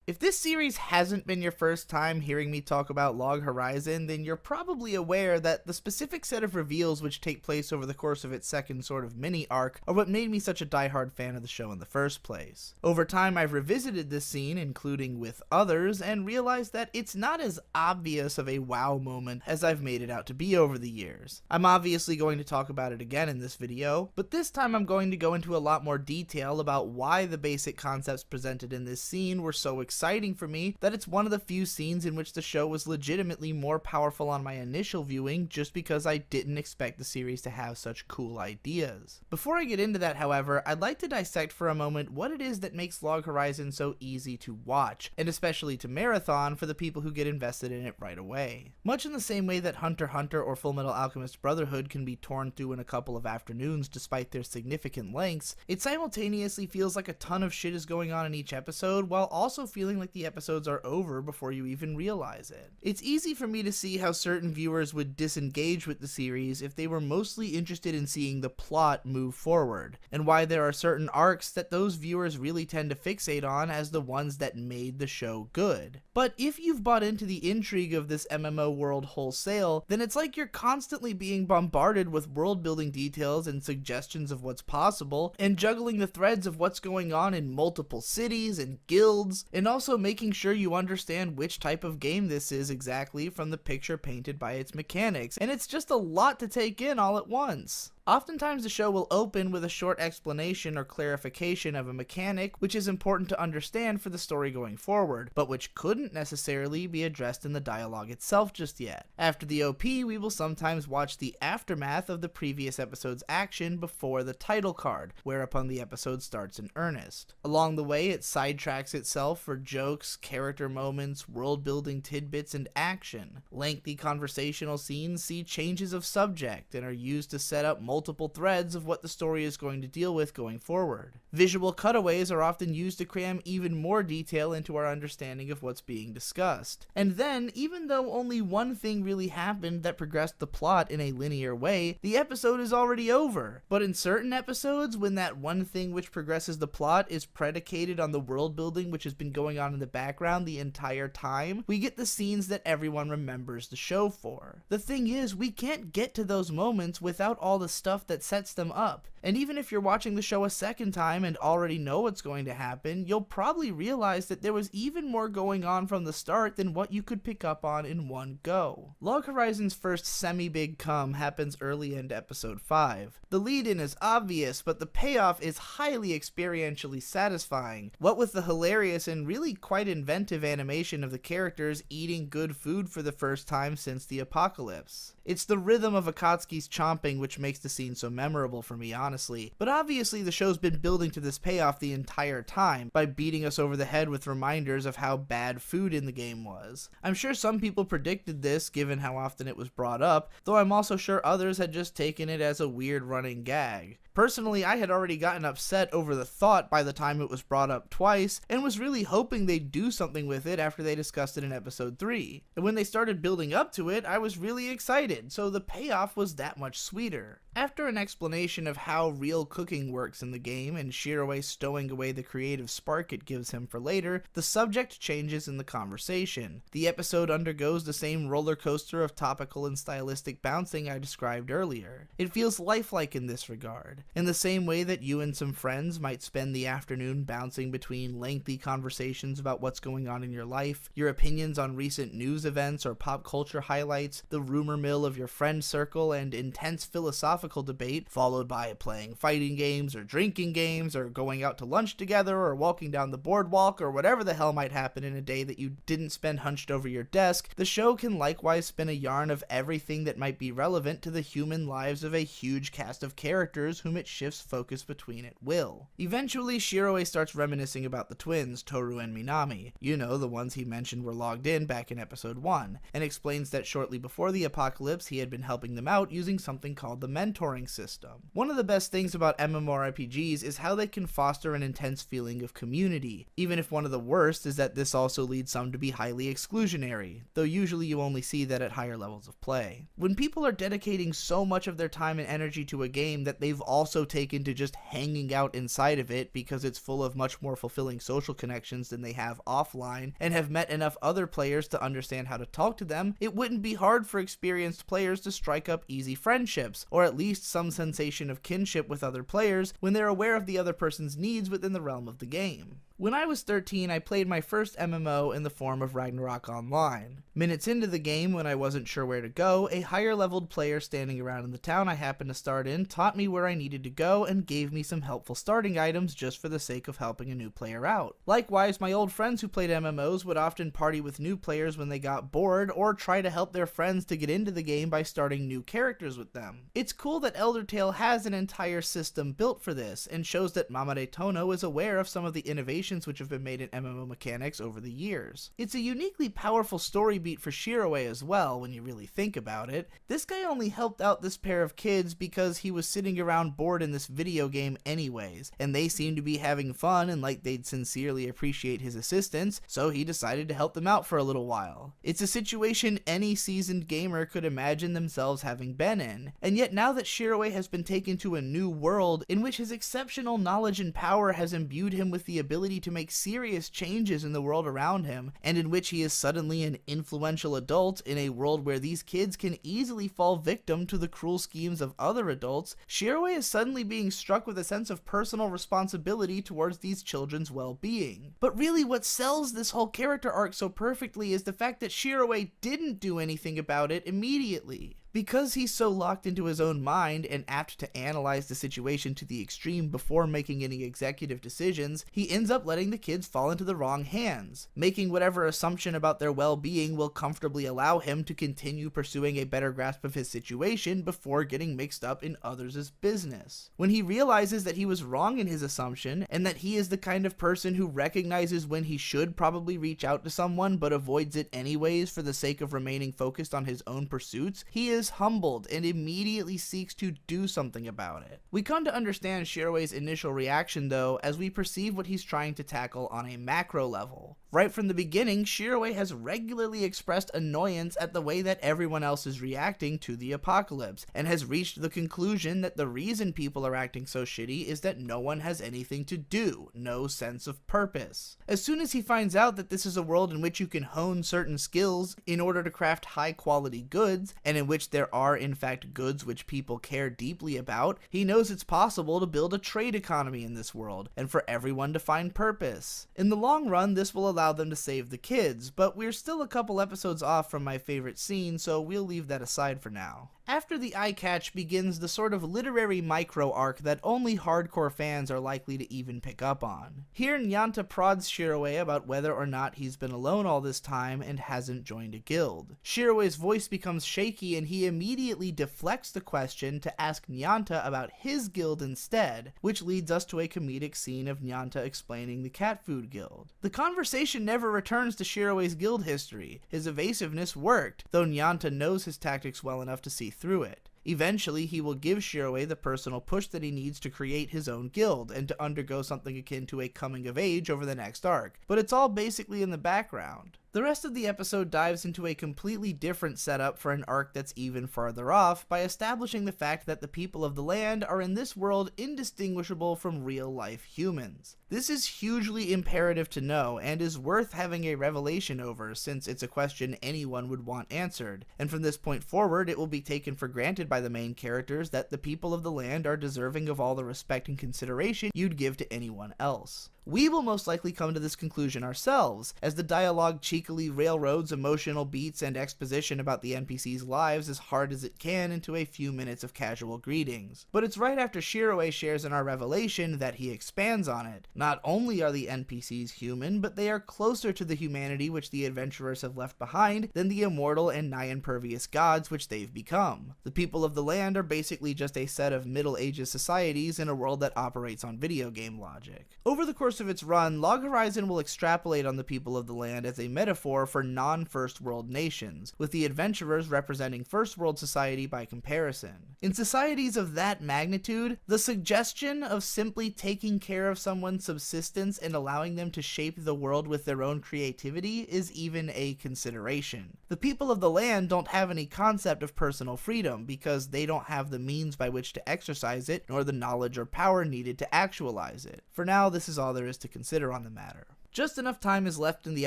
If this series hasn't been your first time hearing me talk about Log Horizon, then you're probably aware that the specific set of reveals which take place over the course of its second sort of mini-arc are what made me such a diehard fan of the show in the first place. Over time, I've revisited this scene, including with others, and realized that it's not as obvious of a wow moment as I've made it out to be over the years. I'm obviously going to talk about it again in this video, but this time I'm going to go into a lot more detail about why the basic concepts presented in this scene were so exciting for me that it's one of the few scenes in which the show was legitimately more powerful on my initial viewing just because I didn't expect the series to have such cool ideas. Before I get into that, however, I'd like to dissect for a moment what it is that makes Log Horizon so easy to watch, and especially to marathon for the people who get invested in it right away. Much in the same way that Hunter x Hunter or Fullmetal Alchemist Brotherhood can be torn through in a couple of afternoons despite their significant lengths, it simultaneously feels like a ton of shit is going on in each episode while also feeling like the episodes are over before you even realize it. It's easy for me to see how certain viewers would disengage with the series if they were mostly interested in seeing the plot move forward, and why there are certain arcs that those viewers really tend to fixate on as the ones that made the show good. But if you've bought into the intrigue of this MMO world wholesale, then it's like you're constantly being bombarded with world building details and suggestions of what's possible, and juggling the threads of what's going on in multiple cities and guilds, and also making sure you understand which type of game this is exactly from the picture painted by its mechanics, and it's just a lot to take in all at once. Oftentimes the show will open with a short explanation or clarification of a mechanic which is important to understand for the story going forward, but which couldn't necessarily be addressed in the dialogue itself just yet. After the OP, we will sometimes watch the aftermath of the previous episode's action before the title card, whereupon the episode starts in earnest. Along the way, it sidetracks itself for jokes, character moments, world-building tidbits, and action. Lengthy conversational scenes see changes of subject and are used to set up multiple threads of what the story is going to deal with going forward. Visual cutaways are often used to cram even more detail into our understanding of what's being discussed. And then, even though only one thing really happened that progressed the plot in a linear way, the episode is already over. But in certain episodes, when that one thing which progresses the plot is predicated on the world building which has been going on in the background the entire time, we get the scenes that everyone remembers the show for. The thing is, we can't get to those moments without all the stuff that sets them up. And even if you're watching the show a second time and already know what's going to happen, you'll probably realize that there was even more going on from the start than what you could pick up on in one go. Log Horizon's first semi-big come happens early into episode 5. The lead-in is obvious, but the payoff is highly experientially satisfying, what with the hilarious and really quite inventive animation of the characters eating good food for the first time since the apocalypse. It's the rhythm of Akatsuki's chomping which makes the scene so memorable for me, honestly, but obviously the show's been building to this payoff the entire time by beating us over the head with reminders of how bad food in the game was. I'm sure some people predicted this given how often it was brought up, though I'm also sure others had just taken it as a weird running gag. Personally, I had already gotten upset over the thought by the time it was brought up twice, and was really hoping they'd do something with it after they discussed it in episode 3. And when they started building up to it, I was really excited, so the payoff was that much sweeter. After an explanation of how real cooking works in the game and Shiroi stowing away the creative spark it gives him for later, the subject changes in the conversation. The episode undergoes the same roller coaster of topical and stylistic bouncing I described earlier. It feels lifelike in this regard. In the same way that you and some friends might spend the afternoon bouncing between lengthy conversations about what's going on in your life, your opinions on recent news events or pop culture highlights, the rumor mill of your friend circle, and intense philosophical debate, followed by playing fighting games or drinking games or going out to lunch together or walking down the boardwalk or whatever the hell might happen in a day that you didn't spend hunched over your desk, the show can likewise spin a yarn of everything that might be relevant to the human lives of a huge cast of characters whom it shifts focus between at will. Eventually, Shiroi starts reminiscing about the twins, Toru and Minami, you know, the ones he mentioned were logged in back in episode 1, and explains that shortly before the apocalypse he had been helping them out using something called the mentoring system. One of the best things about MMORPGs is how they can foster an intense feeling of community, even if one of the worst is that this also leads some to be highly exclusionary, though usually you only see that at higher levels of play. When people are dedicating so much of their time and energy to a game that they've all also taken to just hanging out inside of it because it's full of much more fulfilling social connections than they have offline, and have met enough other players to understand how to talk to them, it wouldn't be hard for experienced players to strike up easy friendships, or at least some sensation of kinship with other players when they're aware of the other person's needs within the realm of the game. When I was 13, I played my first MMO in the form of Ragnarok Online. Minutes into the game, when I wasn't sure where to go, a higher leveled player standing around in the town I happened to start in taught me where I needed to go and gave me some helpful starting items just for the sake of helping a new player out. Likewise, my old friends who played MMOs would often party with new players when they got bored, or try to help their friends to get into the game by starting new characters with them. It's cool that Elder Tale has an entire system built for this, and shows that Mamare Tono is aware of some of the innovations which have been made in MMO mechanics over the years. It's a uniquely powerful story beat for Shiroway as well, when you really think about it. This guy only helped out this pair of kids because he was sitting around bored in this video game anyways, and they seemed to be having fun and like they'd sincerely appreciate his assistance, so he decided to help them out for a little while. It's a situation any seasoned gamer could imagine themselves having been in, and yet now that Shiroway has been taken to a new world in which his exceptional knowledge and power has imbued him with the ability to make serious changes in the world around him, and in which he is suddenly an influential adult in a world where these kids can easily fall victim to the cruel schemes of other adults, Shiroway is suddenly being struck with a sense of personal responsibility towards these children's well-being. But really what sells this whole character arc so perfectly is the fact that Shiroway didn't do anything about it immediately. Because he's so locked into his own mind and apt to analyze the situation to the extreme before making any executive decisions, he ends up letting the kids fall into the wrong hands, making whatever assumption about their well-being will comfortably allow him to continue pursuing a better grasp of his situation before getting mixed up in others' business. When he realizes that he was wrong in his assumption, and that he is the kind of person who recognizes when he should probably reach out to someone but avoids it anyways for the sake of remaining focused on his own pursuits, he is humbled and immediately seeks to do something about it. We come to understand Shiroway's initial reaction though as we perceive what he's trying to tackle on a macro level. Right from the beginning, Shiroway has regularly expressed annoyance at the way that everyone else is reacting to the apocalypse, and has reached the conclusion that the reason people are acting so shitty is that no one has anything to do, no sense of purpose. As soon as he finds out that this is a world in which you can hone certain skills in order to craft high quality goods, and in which there are in fact goods which people care deeply about, he knows it's possible to build a trade economy in this world, and for everyone to find purpose. In the long run, this will allow them to save the kids, but we're still a couple episodes off from my favorite scene, so we'll leave that aside for now. After the eye catch begins the sort of literary micro-arc that only hardcore fans are likely to even pick up on. Here Nyanta prods Shiroway about whether or not he's been alone all this time and hasn't joined a guild. Shiroway's voice becomes shaky and he immediately deflects the question to ask Nyanta about his guild instead, which leads us to a comedic scene of Nyanta explaining the cat food guild. The conversation never returns to Shiroway's guild history. His evasiveness worked, though Nyanta knows his tactics well enough to see through it. Eventually, he will give Shiroway the personal push that he needs to create his own guild, and to undergo something akin to a coming of age over the next arc, but it's all basically in the background. The rest of the episode dives into a completely different setup for an arc that's even farther off by establishing the fact that the people of the land are in this world indistinguishable from real-life humans. This is hugely imperative to know and is worth having a revelation over, since it's a question anyone would want answered, and from this point forward it will be taken for granted by the main characters that the people of the land are deserving of all the respect and consideration you'd give to anyone else. We will most likely come to this conclusion ourselves, as the dialogue cheekily railroads emotional beats and exposition about the NPCs' lives as hard as it can into a few minutes of casual greetings. But it's right after Shiroway shares in our revelation that he expands on it. Not only are the NPCs human, but they are closer to the humanity which the adventurers have left behind than the immortal and nigh-impervious gods which they've become. The people of the land are basically just a set of Middle Ages societies in a world that operates on video game logic. Over the course course of its run, Log Horizon will extrapolate on the people of the land as a metaphor for non-first world nations, with the adventurers representing first world society by comparison. In societies of that magnitude, the suggestion of simply taking care of someone's subsistence and allowing them to shape the world with their own creativity is even a consideration. The people of the land don't have any concept of personal freedom because they don't have the means by which to exercise it, nor the knowledge or power needed to actualize it. For now, this is all there is to consider on the matter. Just enough time is left in the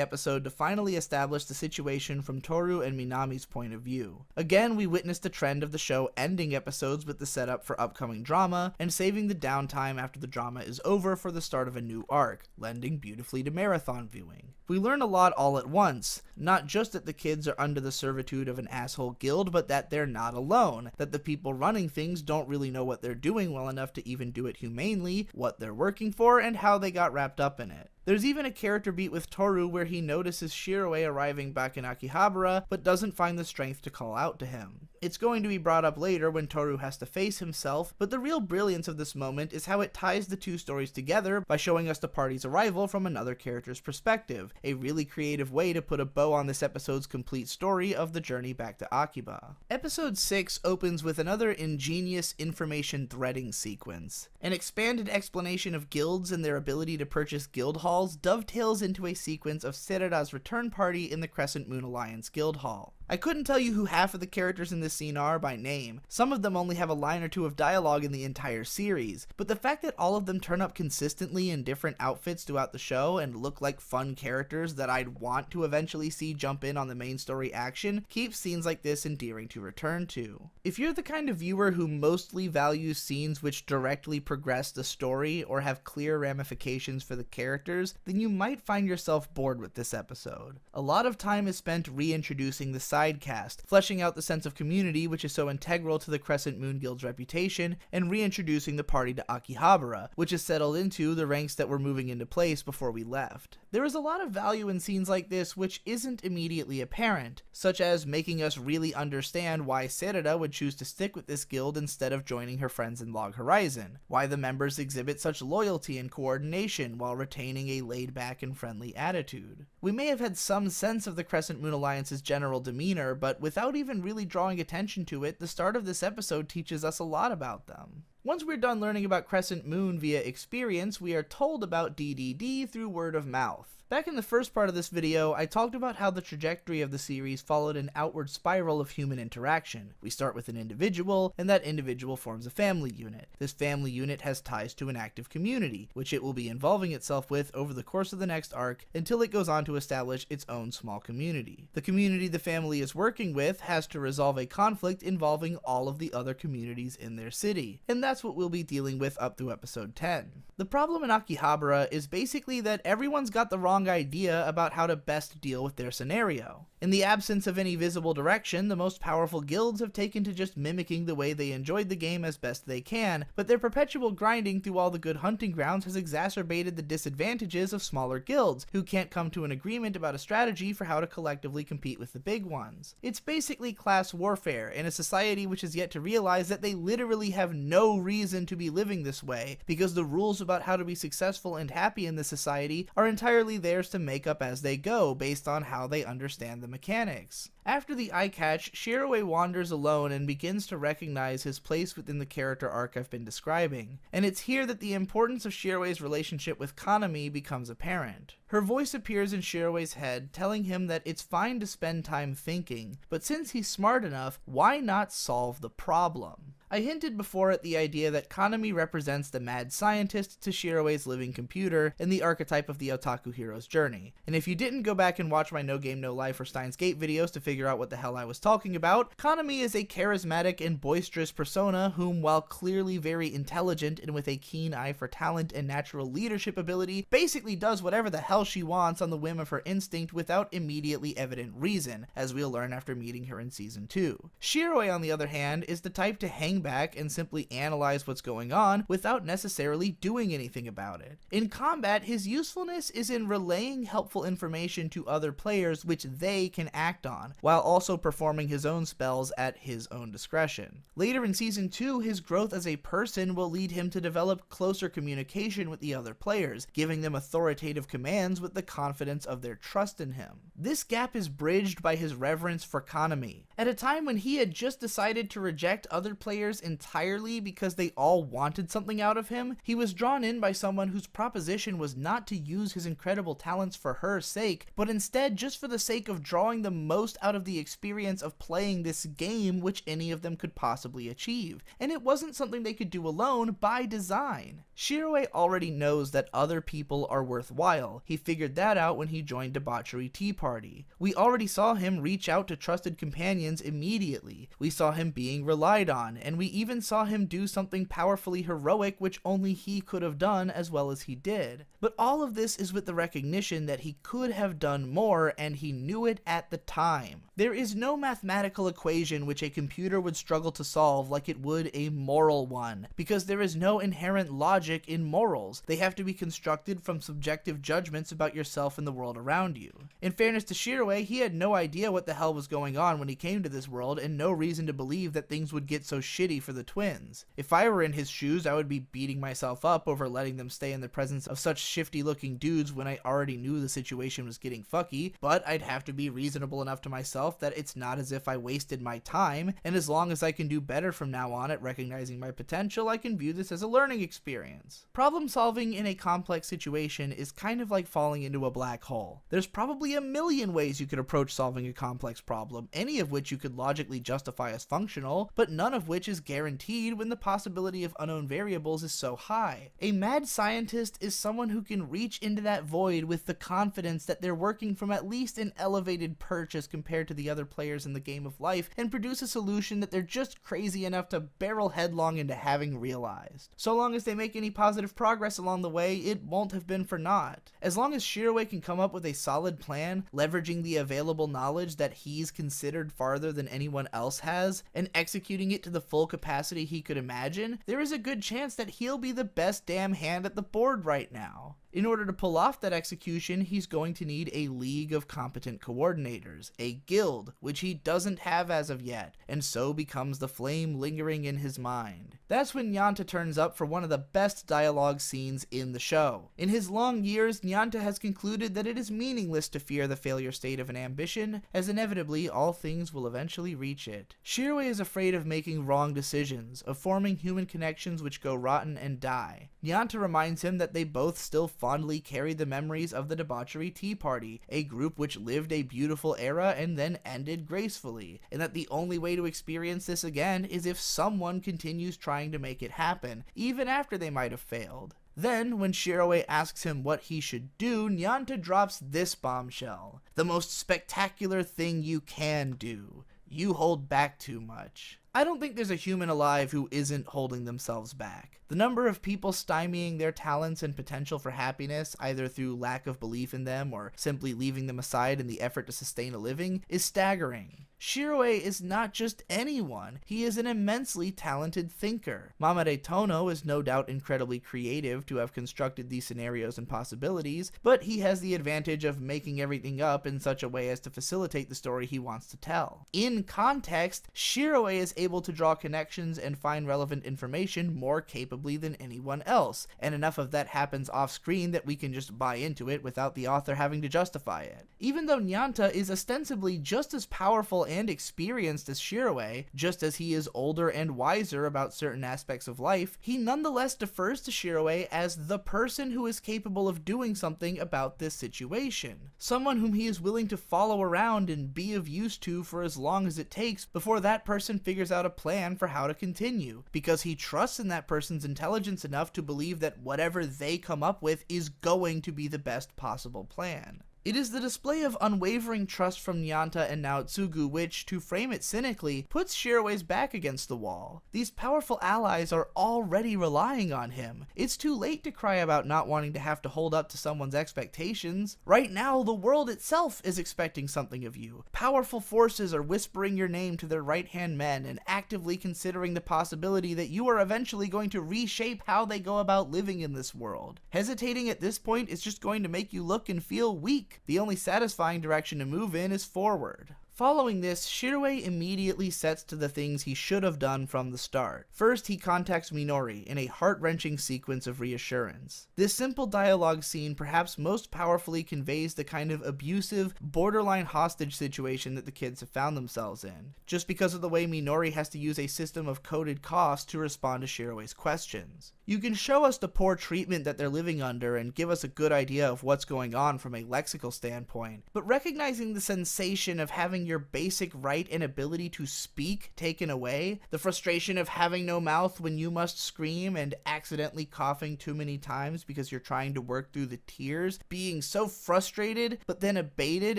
episode to finally establish the situation from Toru and Minami's point of view. Again, we witnessed a trend of the show ending episodes with the setup for upcoming drama, and saving the downtime after the drama is over for the start of a new arc, lending beautifully to marathon viewing. We learn a lot all at once, not just that the kids are under the servitude of an asshole guild, but that they're not alone, that the people running things don't really know what they're doing well enough to even do it humanely, what they're working for, and how they got wrapped up in it. There's even a character beat with Toru where he notices Shiroi arriving back in Akihabara, but doesn't find the strength to call out to him. It's going to be brought up later when Toru has to face himself, but the real brilliance of this moment is how it ties the two stories together by showing us the party's arrival from another character's perspective, a really creative way to put a bow on this episode's complete story of the journey back to Akiba. Episode 6 opens with another ingenious information threading sequence. An expanded explanation of guilds and their ability to purchase guild halls dovetails into a sequence of Serada's return party in the Crescent Moon Alliance guild hall. I couldn't tell you who half of the characters in this scene are by name. Some of them only have a line or two of dialogue in the entire series, but the fact that all of them turn up consistently in different outfits throughout the show and look like fun characters that I'd want to eventually see jump in on the main story action keeps scenes like this endearing to return to. If you're the kind of viewer who mostly values scenes which directly progress the story or have clear ramifications for the characters, then you might find yourself bored with this episode. A lot of time is spent reintroducing the side cast, fleshing out the sense of community which is so integral to the Crescent Moon Guild's reputation, and reintroducing the party to Akihabara, which is settled into the ranks that were moving into place before we left. There is a lot of value in scenes like this which isn't immediately apparent, such as making us really understand why Serada would choose to stick with this guild instead of joining her friends in Log Horizon, why the members exhibit such loyalty and coordination while retaining a laid-back and friendly attitude. We may have had some sense of the Crescent Moon Alliance's general demeanor, but without even really drawing attention to it, the start of this episode teaches us a lot about them. Once we're done learning about Crescent Moon via experience, we are told about DDD through word of mouth. Back in the first part of this video, I talked about how the trajectory of the series followed an outward spiral of human interaction. We start with an individual, and that individual forms a family unit. This family unit has ties to an active community, which it will be involving itself with over the course of the next arc until it goes on to establish its own small community. The community the family is working with has to resolve a conflict involving all of the other communities in their city, and that's what we'll be dealing with up through episode 10. The problem in Akihabara is basically that everyone's got the wrong idea about how to best deal with their scenario. In the absence of any visible direction, the most powerful guilds have taken to just mimicking the way they enjoyed the game as best they can, but their perpetual grinding through all the good hunting grounds has exacerbated the disadvantages of smaller guilds, who can't come to an agreement about a strategy for how to collectively compete with the big ones. It's basically class warfare in a society which has yet to realize that they literally have no reason to be living this way, because the rules about how to be successful and happy in this society are entirely theirs to make up as they go, based on how they understand the mechanics. After the eye catch, Shiroi wanders alone and begins to recognize his place within the character arc I've been describing, and it's here that the importance of Shiroi's relationship with Kanami becomes apparent. Her voice appears in Shiroi's head, telling him that it's fine to spend time thinking, but since he's smart enough, why not solve the problem? I hinted before at the idea that Kanami represents the mad scientist to Shiroi's living computer and the archetype of the otaku hero's journey. And if you didn't go back and watch my No Game No Life or Steins Gate videos to figure out what the hell I was talking about, Kanami is a charismatic and boisterous persona whom, while clearly very intelligent and with a keen eye for talent and natural leadership ability, basically does whatever the hell she wants on the whim of her instinct without immediately evident reason, as we'll learn after meeting her in Season 2. Shiroi, on the other hand, is the type to hang back and simply analyze what's going on without necessarily doing anything about it. In combat, his usefulness is in relaying helpful information to other players which they can act on, while also performing his own spells at his own discretion. Later in Season 2, his growth as a person will lead him to develop closer communication with the other players, giving them authoritative commands with the confidence of their trust in him. This gap is bridged by his reverence for Kanami. At a time when he had just decided to reject other players entirely because they all wanted something out of him, he was drawn in by someone whose proposition was not to use his incredible talents for her sake, but instead just for the sake of drawing the most out of the experience of playing this game which any of them could possibly achieve. And it wasn't something they could do alone by design. Shiroi already knows that other people are worthwhile. He figured that out when he joined Debauchery Tea Party. We already saw him reach out to trusted companions immediately. We saw him being relied on, and we even saw him do something powerfully heroic which only he could have done as well as he did. But all of this is with the recognition that he could have done more, and he knew it at the time. There is no mathematical equation which a computer would struggle to solve like it would a moral one, because there is no inherent logic in morals. They have to be constructed from subjective judgments about yourself and the world around you. In fairness to Shiroi, he had no idea what the hell was going on when he came to this world, and no reason to believe that things would get so shitty for the twins. If I were in his shoes, I would be beating myself up over letting them stay in the presence of such shifty looking dudes when I already knew the situation was getting fucky, but I'd have to be reasonable enough to myself that it's not as if I wasted my time, and as long as I can do better from now on at recognizing my potential, I can view this as a learning experience. Problem solving in a complex situation is kind of like falling into a black hole. There's probably a million ways you could approach solving a complex problem, any of which you could logically justify as functional, but none of which is guaranteed when the possibility of unknown variables is so high. A mad scientist is someone who can reach into that void with the confidence that they're working from at least an elevated perch as compared to the other players in the game of life, and produce a solution that they're just crazy enough to barrel headlong into having realized. So long as they make any positive progress along the way, it won't have been for naught. As long as Shiroi can come up with a solid plan, leveraging the available knowledge that he's considered farther than anyone else has, and executing it to the full capacity he could imagine, there is a good chance that he'll be the best damn hand at the board right now. In order to pull off that execution, he's going to need a league of competent coordinators, a guild, which he doesn't have as of yet, and so becomes the flame lingering in his mind. That's when Nyanta turns up for one of the best dialogue scenes in the show. In his long years, Nyanta has concluded that it is meaningless to fear the failure state of an ambition, as inevitably all things will eventually reach it. Shiroi is afraid of making wrong decisions, of forming human connections which go rotten and die. Nyanta reminds him that they both still fondly carry the memories of the Debauchery Tea Party, a group which lived a beautiful era and then ended gracefully, and that the only way to experience this again is if someone continues trying to make it happen, even after they might have failed. Then, when Shiroi asks him what he should do, Nyanta drops this bombshell. The most spectacular thing you can do. You hold back too much. I don't think there's a human alive who isn't holding themselves back. The number of people stymieing their talents and potential for happiness, either through lack of belief in them or simply leaving them aside in the effort to sustain a living, is staggering. Shiroi is not just anyone, he is an immensely talented thinker. Mamare Tono is no doubt incredibly creative to have constructed these scenarios and possibilities, but he has the advantage of making everything up in such a way as to facilitate the story he wants to tell. In context, Shiroi is able to draw connections and find relevant information more capably than anyone else, and enough of that happens off screen that we can just buy into it without the author having to justify it. Even though Nyanta is ostensibly just as powerful and experienced as Shiroi, just as he is older and wiser about certain aspects of life, he nonetheless defers to Shiroi as the person who is capable of doing something about this situation. Someone whom he is willing to follow around and be of use to for as long as it takes before that person figures out a plan for how to continue, because he trusts in that person's intelligence enough to believe that whatever they come up with is going to be the best possible plan. It is the display of unwavering trust from Nyanta and Naotsugu which, to frame it cynically, puts Shiroe's back against the wall. These powerful allies are already relying on him. It's too late to cry about not wanting to have to hold up to someone's expectations. Right now, the world itself is expecting something of you. Powerful forces are whispering your name to their right-hand men and actively considering the possibility that you are eventually going to reshape how they go about living in this world. Hesitating at this point is just going to make you look and feel weak. The only satisfying direction to move in is forward. Following this, Shiroi immediately sets to the things he should have done from the start. First, he contacts Minori in a heart-wrenching sequence of reassurance. This simple dialogue scene perhaps most powerfully conveys the kind of abusive, borderline hostage situation that the kids have found themselves in, just because of the way Minori has to use a system of coded cost to respond to Shiroi's questions. You can show us the poor treatment that they're living under and give us a good idea of what's going on from a lexical standpoint, but recognizing the sensation of having your basic right and ability to speak taken away, the frustration of having no mouth when you must scream and accidentally coughing too many times because you're trying to work through the tears, being so frustrated but then abated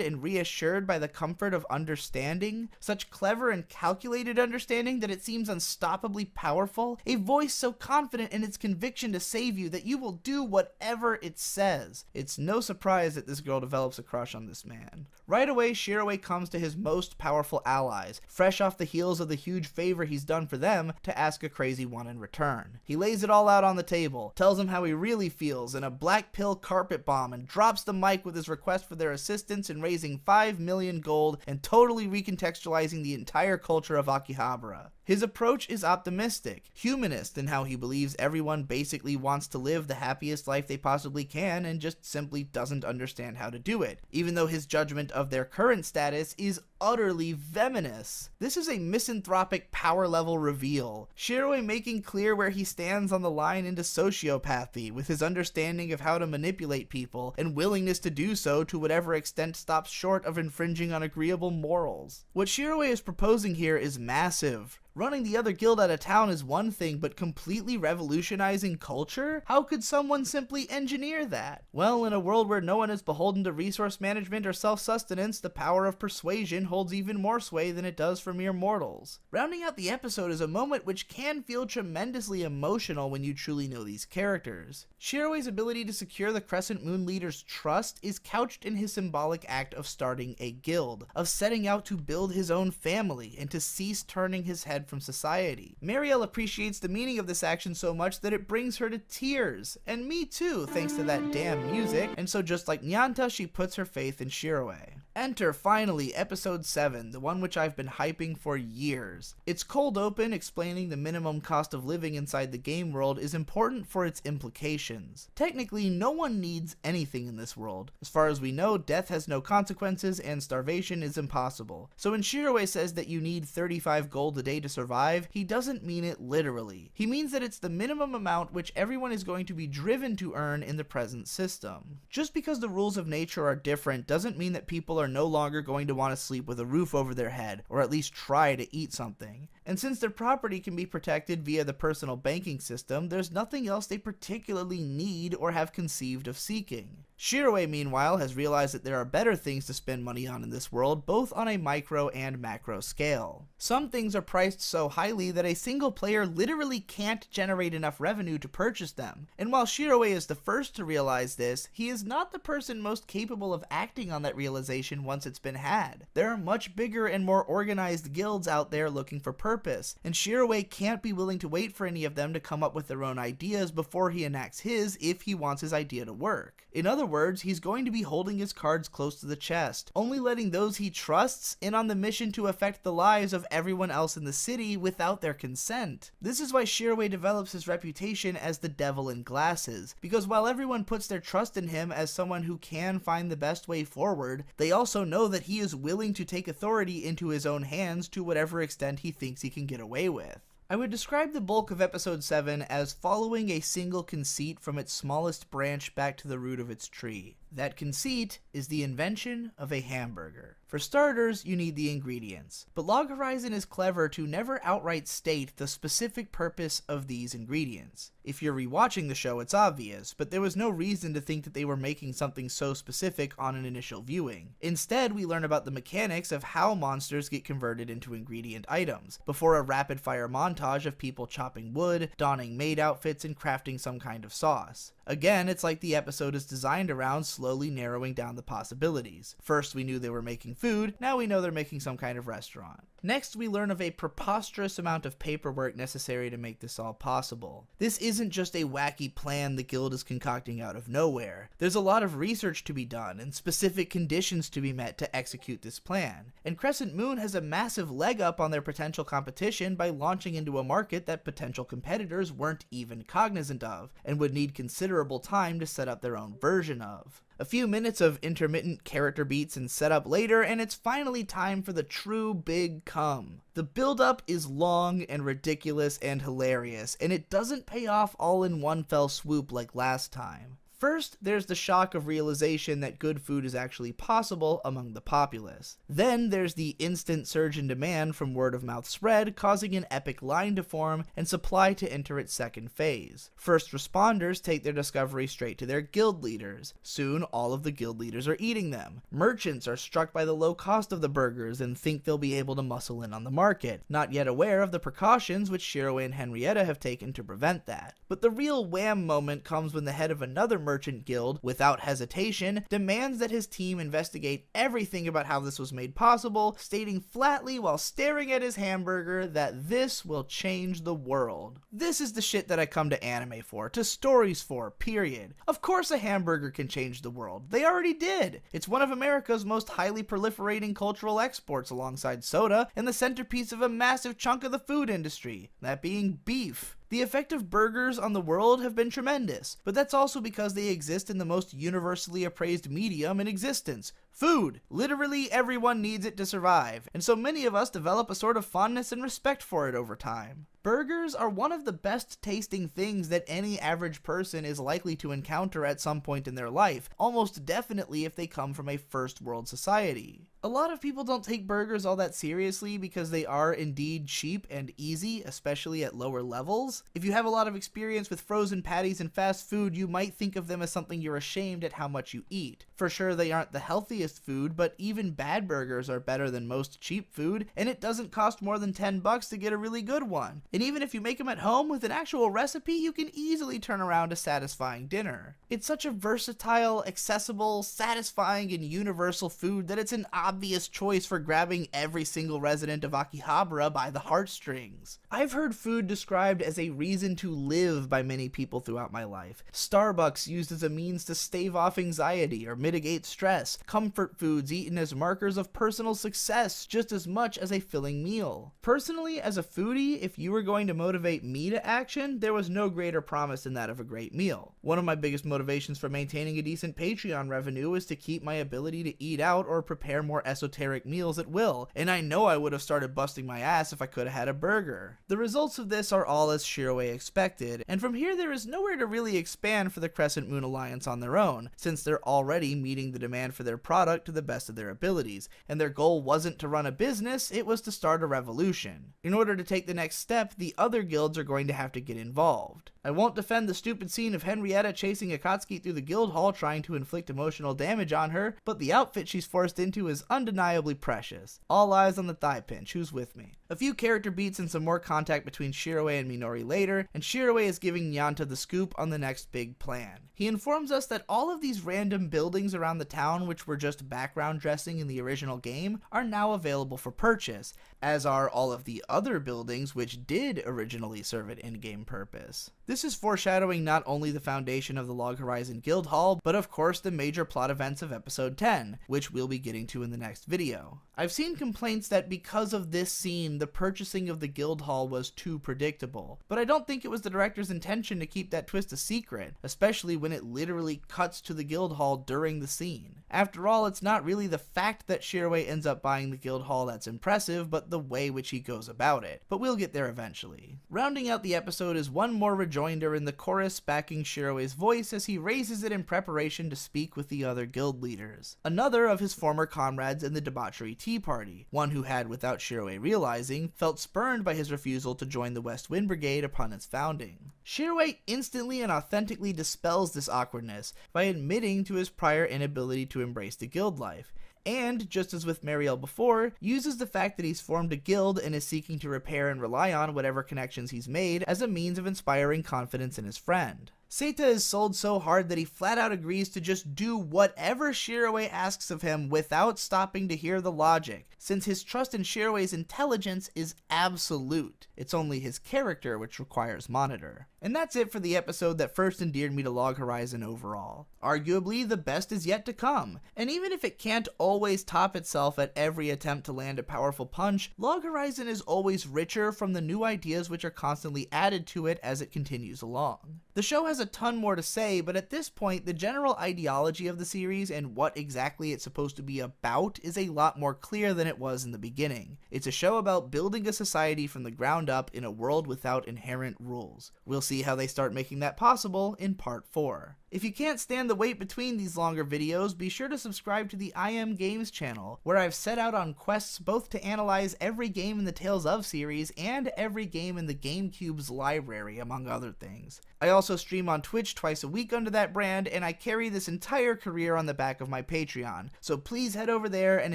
and reassured by the comfort of understanding, such clever and calculated understanding that it seems unstoppably powerful, a voice so confident in its conviction to save you that you will do whatever it says. It's no surprise that this girl develops a crush on this man. Right away, Shiroi comes to his most powerful allies, fresh off the heels of the huge favor he's done for them, to ask a crazy one in return. He lays it all out on the table, tells them how he really feels in a black pill carpet bomb, and drops the mic with his request for their assistance in raising 5 million gold and totally recontextualizing the entire culture of Akihabara. His approach is optimistic, humanist in how he believes everyone basically wants to live the happiest life they possibly can and just simply doesn't understand how to do it, even though his judgment of their current status is utterly venomous. This is a misanthropic power level reveal, Shiroi making clear where he stands on the line into sociopathy, with his understanding of how to manipulate people and willingness to do so to whatever extent stops short of infringing on agreeable morals. What Shiroi is proposing here is massive. Running the other guild out of town is one thing, but completely revolutionizing culture? How could someone simply engineer that? Well, in a world where no one is beholden to resource management or self-sustenance, the power of persuasion holds even more sway than it does for mere mortals. Rounding out the episode is a moment which can feel tremendously emotional when you truly know these characters. Shiroi's ability to secure the Crescent Moon leader's trust is couched in his symbolic act of starting a guild, of setting out to build his own family, and to cease turning his head from society. Marielle appreciates the meaning of this action so much that it brings her to tears, and me too, thanks to that damn music, and so just like Nyanta, she puts her faith in Shiroi. Enter, finally, episode 7, the one which I've been hyping for years. Its cold open explaining the minimum cost of living inside the game world is important for its implications. Technically, no one needs anything in this world. As far as we know, death has no consequences and starvation is impossible. So when Shiroi says that you need 35 gold a day to survive, he doesn't mean it literally. He means that it's the minimum amount which everyone is going to be driven to earn in the present system. Just because the rules of nature are different doesn't mean that people are no longer going to want to sleep with a roof over their head, or at least try to eat something. And since their property can be protected via the personal banking system, there's nothing else they particularly need or have conceived of seeking. Shiroi, meanwhile, has realized that there are better things to spend money on in this world, both on a micro and macro scale. Some things are priced so highly that a single player literally can't generate enough revenue to purchase them. And while Shiroi is the first to realize this, he is not the person most capable of acting on that realization once it's been had. There are much bigger and more organized guilds out there looking for purpose, and Shiroi can't be willing to wait for any of them to come up with their own ideas before he enacts his if he wants his idea to work. In other words, he's going to be holding his cards close to the chest, only letting those he trusts in on the mission to affect the lives of everyone else in the city without their consent. This is why Shiroi develops his reputation as the devil in glasses, because while everyone puts their trust in him as someone who can find the best way forward, they also know that he is willing to take authority into his own hands to whatever extent he thinks he can get away with. I would describe the bulk of episode 7 as following a single conceit from its smallest branch back to the root of its tree. That conceit is the invention of a hamburger. For starters, you need the ingredients, but Log Horizon is clever to never outright state the specific purpose of these ingredients. If you're rewatching the show, it's obvious, but there was no reason to think that they were making something so specific on an initial viewing. Instead, we learn about the mechanics of how monsters get converted into ingredient items, before a rapid-fire montage of people chopping wood, donning maid outfits, and crafting some kind of sauce. Again, it's like the episode is designed around slowly narrowing down the possibilities. First we knew they were making food, now we know they're making some kind of restaurant. Next, we learn of a preposterous amount of paperwork necessary to make this all possible. This isn't just a wacky plan the guild is concocting out of nowhere. There's a lot of research to be done and specific conditions to be met to execute this plan. And Crescent Moon has a massive leg up on their potential competition by launching into a market that potential competitors weren't even cognizant of, and would need considerable time to set up their own version of. A few minutes of intermittent character beats and setup later, and it's finally time for the true big come. The build-up is long and ridiculous and hilarious, and it doesn't pay off all in one fell swoop like last time. First, there's the shock of realization that good food is actually possible among the populace. Then there's the instant surge in demand from word-of-mouth spread, causing an epic line to form and supply to enter its second phase. First responders take their discovery straight to their guild leaders. Soon, all of the guild leaders are eating them. Merchants are struck by the low cost of the burgers and think they'll be able to muscle in on the market, not yet aware of the precautions which Shiroi and Henrietta have taken to prevent that. But the real wham moment comes when the head of another merchant guild, without hesitation, demands that his team investigate everything about how this was made possible, stating flatly while staring at his hamburger that this will change the world. This is the shit that I come to anime for, to stories for, period. Of course a hamburger can change the world. They already did. It's one of America's most highly proliferating cultural exports alongside soda, and the centerpiece of a massive chunk of the food industry, that being beef. The effect of burgers on the world have been tremendous, but that's also because they exist in the most universally appraised medium in existence. Food! Literally everyone needs it to survive, and so many of us develop a sort of fondness and respect for it over time. Burgers are one of the best tasting things that any average person is likely to encounter at some point in their life, almost definitely if they come from a first world society. A lot of people don't take burgers all that seriously because they are indeed cheap and easy, especially at lower levels. If you have a lot of experience with frozen patties and fast food, you might think of them as something you're ashamed at how much you eat. For sure, they aren't the healthiest food, but even bad burgers are better than most cheap food, and it doesn't cost more than $10 to get a really good one. And even if you make them at home with an actual recipe, you can easily turn around a satisfying dinner. It's such a versatile, accessible, satisfying, and universal food that it's an obvious choice for grabbing every single resident of Akihabara by the heartstrings. I've heard food described as a reason to live by many people throughout my life. Starbucks used as a means to stave off anxiety or mitigate stress. Comfort foods eaten as markers of personal success just as much as a filling meal. Personally, as a foodie, if you were going to motivate me to action, there was no greater promise than that of a great meal. One of my biggest motivations for maintaining a decent Patreon revenue is to keep my ability to eat out or prepare more esoteric meals at will, and I know I would have started busting my ass if I could have had a burger. The results of this are all as Shiroi expected, and from here there is nowhere to really expand for the Crescent Moon Alliance on their own, since they're already meeting the demand for their product to the best of their abilities, and their goal wasn't to run a business, it was to start a revolution. In order to take the next step, the other guilds are going to have to get involved. I won't defend the stupid scene of Henrietta chasing Akatsuki through the guild hall trying to inflict emotional damage on her, but the outfit she's forced into is undeniably precious. All eyes on the thigh pinch, who's with me? A few character beats and some more contact between Shiroi and Minori later, and Shiroi is giving Nyanta the scoop on the next big plan. He informs us that all of these random buildings around the town which were just background dressing in the original game are now available for purchase, as are all of the other buildings which did originally serve an in-game purpose. This is foreshadowing not only the foundation of the Log Horizon Guild Hall, but of course the major plot events of episode 10, which we'll be getting to in the next video. I've seen complaints that because of this scene, the purchasing of the Guild Hall was too predictable, but I don't think it was the director's intention to keep that twist a secret, especially when it literally cuts to the Guild Hall during the scene. After all, it's not really the fact that Shiroi ends up buying the guild hall that's impressive, but the way which he goes about it. But we'll get there eventually. Rounding out the episode is one more rejoinder in the chorus backing Shiroi's voice as he raises it in preparation to speak with the other guild leaders. Another of his former comrades in the debauchery tea party, one who had, without Shiroi realizing, felt spurned by his refusal to join the West Wind Brigade upon its founding. Shiroi instantly and authentically dispels this awkwardness by admitting to his prior inability to embrace the guild life, and, just as with Mariel before, uses the fact that he's formed a guild and is seeking to repair and rely on whatever connections he's made as a means of inspiring confidence in his friend. Seita is sold so hard that he flat out agrees to just do whatever Shiroi asks of him without stopping to hear the logic, since his trust in Shiroi's intelligence is absolute. It's only his character which requires monitor. And that's it for the episode that first endeared me to Log Horizon overall. Arguably, the best is yet to come, and even if it can't always top itself at every attempt to land a powerful punch, Log Horizon is always richer from the new ideas which are constantly added to it as it continues along. The show has a ton more to say, but at this point, the general ideology of the series and what exactly it's supposed to be about is a lot more clear than it was in the beginning. It's a show about building a society from the ground up in a world without inherent rules. We'll see how they start making that possible in part 4. If you can't stand the wait between these longer videos, be sure to subscribe to the I Am Games channel, where I've set out on quests both to analyze every game in the Tales of series and every game in the GameCube's library, among other things. I also stream on Twitch twice a week under that brand, and I carry this entire career on the back of my Patreon, so please head over there and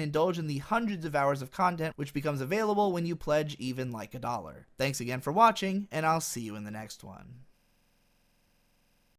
indulge in the hundreds of hours of content which becomes available when you pledge even like $1. Thanks again for watching, and I'll see you in the next one.